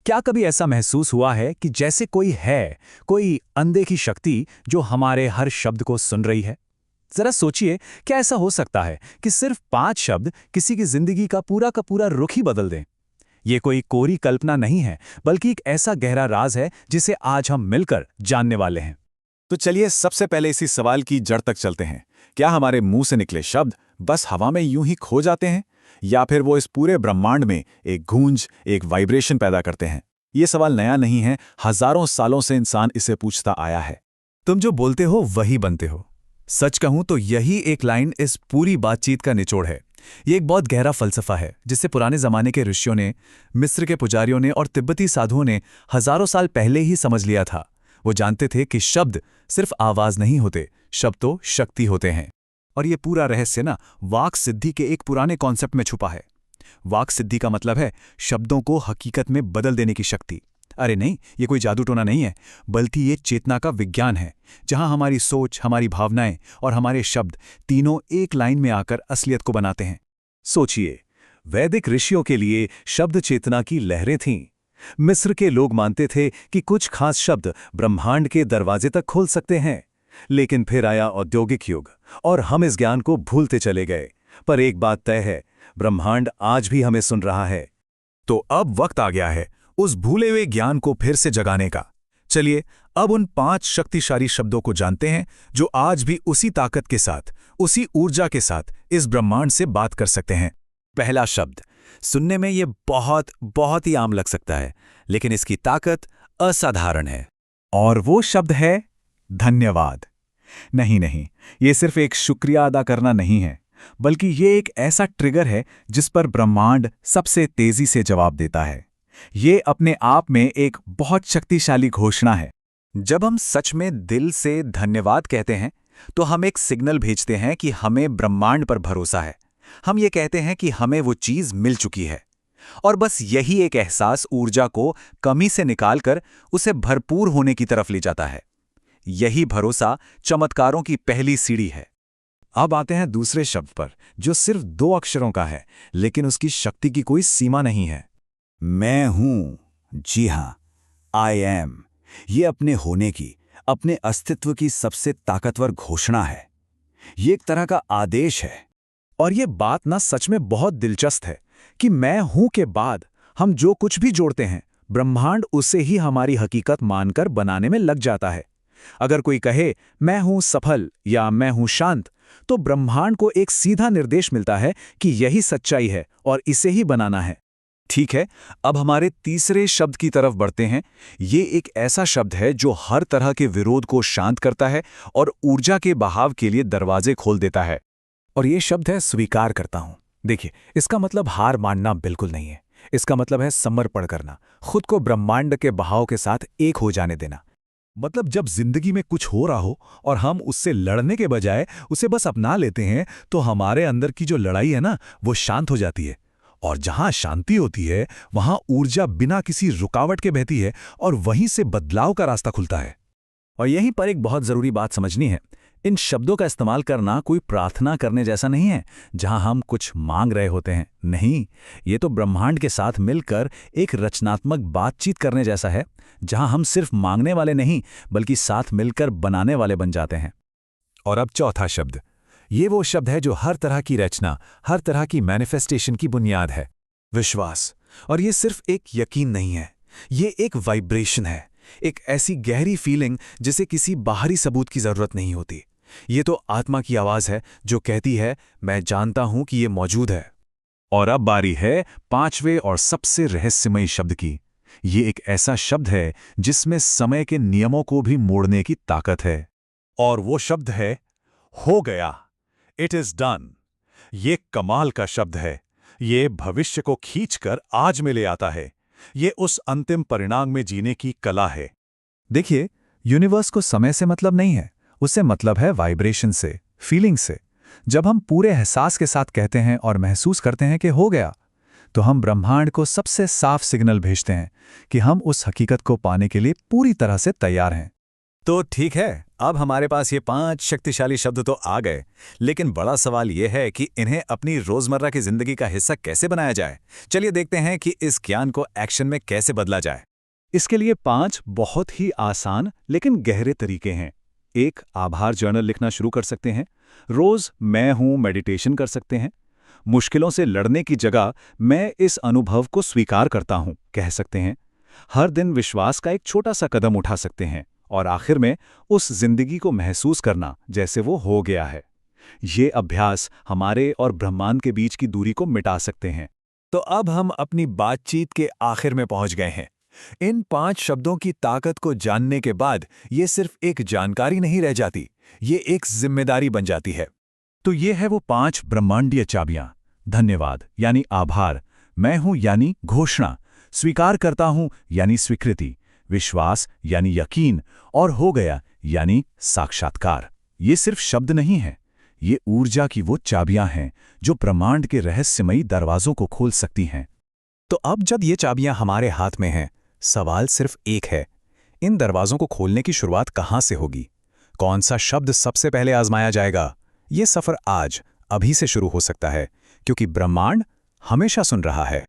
क्या कभी ऐसा महसूस हुआ है कि जैसे कोई है, कोई अनदेखी शक्ति जो हमारे हर शब्द को सुन रही है? जरा सोचिए, क्या ऐसा हो सकता है कि सिर्फ 5 शब्द किसी की जिंदगी का पूरा रुख ही बदल दें? ये कोई कोरी कल्पना नहीं है, बल्कि एक ऐसा गहरा राज है जिसे आज हम मिलकर जानने वाले हैं। तो चलिए सबसे पहले इसी सवाल की जड़ तक चलते हैं। क्या हमारे मुंह से निकले शब्द बस हवा में यूं ही खो जाते हैं, या फिर वो इस पूरे ब्रह्मांड में एक गूंज, एक वाइब्रेशन पैदा करते हैं? ये सवाल नया नहीं है, हजारों सालों से इंसान इसे पूछता आया है। तुम जो बोलते हो वही बनते हो। सच कहूं तो यही एक लाइन इस पूरी बातचीत का निचोड़ है। ये एक बहुत गहरा फलसफा है जिसे पुराने जमाने के ऋषियों ने, मिस्र के पुजारियों ने और तिब्बती साधुओं ने हजारों साल पहले ही समझ लिया था। वो जानते थे कि शब्द सिर्फ आवाज नहीं होते, शब्द तो शक्ति होते हैं। और ये पूरा रहस्य ना वाक सिद्धि के एक पुराने कॉन्सेप्ट में छुपा है। वाक सिद्धि का मतलब है शब्दों को हकीकत में बदल देने की शक्ति। अरे नहीं, ये कोई जादू टोना नहीं है, बल्कि ये चेतना का विज्ञान है, जहां हमारी सोच, हमारी भावनाएं और हमारे शब्द तीनों एक लाइन में आकर असलियत को बनाते हैं। सोचिए, वैदिक ऋषियों के लिए शब्द चेतना की लहरें थीं। मिस्र के लोग मानते थे कि कुछ खास शब्द ब्रह्मांड के दरवाजे तक खोल सकते हैं। लेकिन फिर आया औद्योगिक युग और हम इस ज्ञान को भूलते चले गए। पर एक बात तय है, ब्रह्मांड आज भी हमें सुन रहा है। तो अब वक्त आ गया है उस भूले हुए ज्ञान को फिर से जगाने का। चलिए अब उन 5 शक्तिशाली शब्दों को जानते हैं जो आज भी उसी ताकत के साथ, उसी ऊर्जा के साथ इस ब्रह्मांड से बात कर सकते हैं। पहला शब्द, सुनने में ये बहुत ही आम लग सकता है, लेकिन इसकी ताकत असाधारण है। और वो शब्द है धन्यवाद। नहीं, ये सिर्फ एक शुक्रिया अदा करना नहीं है, बल्कि ये एक ऐसा ट्रिगर है जिस पर ब्रह्मांड सबसे तेजी से जवाब देता है। ये अपने आप में एक बहुत शक्तिशाली घोषणा है। जब हम सच में दिल से धन्यवाद कहते हैं, तो हम एक सिग्नल भेजते हैं कि हमें ब्रह्मांड पर भरोसा है। हम ये कहते हैं कि हमें वो चीज मिल चुकी है। और बस यही एक एहसास ऊर्जा को कमी से निकालकर उसे भरपूर होने की तरफ ले जाता है। यही भरोसा चमत्कारों की पहली सीढ़ी है। अब आते हैं दूसरे शब्द पर, जो सिर्फ 2 अक्षरों का है, लेकिन उसकी शक्ति की कोई सीमा नहीं है। मैं हूं, जी हां, आई एम। ये अपने होने की, अपने अस्तित्व की सबसे ताकतवर घोषणा है। ये एक तरह का आदेश है। और ये बात ना सच में बहुत दिलचस्प है कि मैं हूं के बाद हम जो कुछ भी जोड़ते हैं, ब्रह्मांड उसे ही हमारी हकीकत मानकर बनाने में लग जाता है। अगर कोई कहे मैं हूं सफल या मैं हूं शांत, तो ब्रह्मांड को एक सीधा निर्देश मिलता है कि यही सच्चाई है और इसे ही बनाना है। ठीक है, अब हमारे तीसरे शब्द की तरफ बढ़ते हैं। ये एक ऐसा शब्द है जो हर तरह के विरोध को शांत करता है और ऊर्जा के बहाव के लिए दरवाजे खोल देता है। और ये शब्द है स्वीकार करता हूं। देखिए, इसका मतलब हार मानना बिल्कुल नहीं है। इसका मतलब है समर्पण करना, खुद को ब्रह्मांड के बहाव के साथ एक हो जाने देना। मतलब जब जिंदगी में कुछ हो रहा हो और हम उससे लड़ने के बजाय उसे बस अपना लेते हैं, तो हमारे अंदर की जो लड़ाई है ना, वो शांत हो जाती है। और जहां शांति होती है, वहां ऊर्जा बिना किसी रुकावट के बहती है और वहीं से बदलाव का रास्ता खुलता है। और यहीं पर एक बहुत जरूरी बात समझनी है। इन शब्दों का इस्तेमाल करना कोई प्रार्थना करने जैसा नहीं है, जहां हम कुछ मांग रहे होते हैं। नहीं, ये तो ब्रह्मांड के साथ मिलकर एक रचनात्मक बातचीत करने जैसा है, जहां हम सिर्फ मांगने वाले नहीं, बल्कि साथ मिलकर बनाने वाले बन जाते हैं। और अब चौथा शब्द, ये वो शब्द है जो हर तरह की रचना, हर तरह की मैनिफेस्टेशन की बुनियाद है, विश्वास। और ये सिर्फ एक यकीन नहीं है, ये एक वाइब्रेशन है, एक ऐसी गहरी फीलिंग जिसे किसी बाहरी सबूत की जरूरत नहीं होती। ये तो आत्मा की आवाज है जो कहती है, मैं जानता हूं कि ये मौजूद है। और अब बारी है 5वें और सबसे रहस्यमयी शब्द की। ये एक ऐसा शब्द है जिसमें समय के नियमों को भी मोड़ने की ताकत है। और वो शब्द है हो गया। It is done. ये कमाल का शब्द है। ये भविष्य को खींचकर आज में ले आता है। ये उस अंतिम परिणाम में जीने की कला है। देखिए, यूनिवर्स को समय से मतलब नहीं है, उससे मतलब है वाइब्रेशन से, फीलिंग से। जब हम पूरे एहसास के साथ कहते हैं और महसूस करते हैं कि हो गया, तो हम ब्रह्मांड को सबसे साफ सिग्नल भेजते हैं कि हम उस हकीकत को पाने के लिए पूरी तरह से तैयार हैं। तो ठीक है, अब हमारे पास ये 5 शक्तिशाली शब्द तो आ गए, लेकिन बड़ा सवाल यह है कि इन्हें अपनी रोजमर्रा की जिंदगी का हिस्सा कैसे बनाया जाए। चलिए देखते हैं कि इस ज्ञान को एक्शन में कैसे बदला जाए। इसके लिए 5 बहुत ही आसान लेकिन गहरे तरीके हैं। एक, आभार जर्नल लिखना शुरू कर सकते हैं। रोज मैं हूं मेडिटेशन कर सकते हैं। मुश्किलों से लड़ने की जगह मैं इस अनुभव को स्वीकार करता हूं कह सकते हैं। हर दिन विश्वास का एक छोटा सा कदम उठा सकते हैं। और आखिर में उस जिंदगी को महसूस करना जैसे वो हो गया है। ये अभ्यास हमारे और ब्रह्मांड के बीच की दूरी को मिटा सकते हैं। तो अब हम अपनी बातचीत के आखिर में पहुंच गए हैं। इन 5 शब्दों की ताकत को जानने के बाद ये सिर्फ एक जानकारी नहीं रह जाती, ये एक जिम्मेदारी बन जाती है। तो ये है वो 5 ब्रह्मांडीय चाबियां। धन्यवाद यानी आभार, मैं हूं यानी घोषणा, स्वीकार करता हूं यानी स्वीकृति, विश्वास यानी यकीन, और हो गया यानी साक्षात्कार। ये सिर्फ शब्द नहीं हैं, ये ऊर्जा की वो चाबियां हैं जो ब्रह्मांड के रहस्यमयी दरवाजों को खोल सकती हैं। तो अब जब ये चाबियां हमारे हाथ में हैं, सवाल सिर्फ एक है, इन दरवाजों को खोलने की शुरुआत कहां से होगी? कौन सा शब्द सबसे पहले आजमाया जाएगा? ये सफर आज, अभी से शुरू हो सकता है, क्योंकि ब्रह्मांड हमेशा सुन रहा है।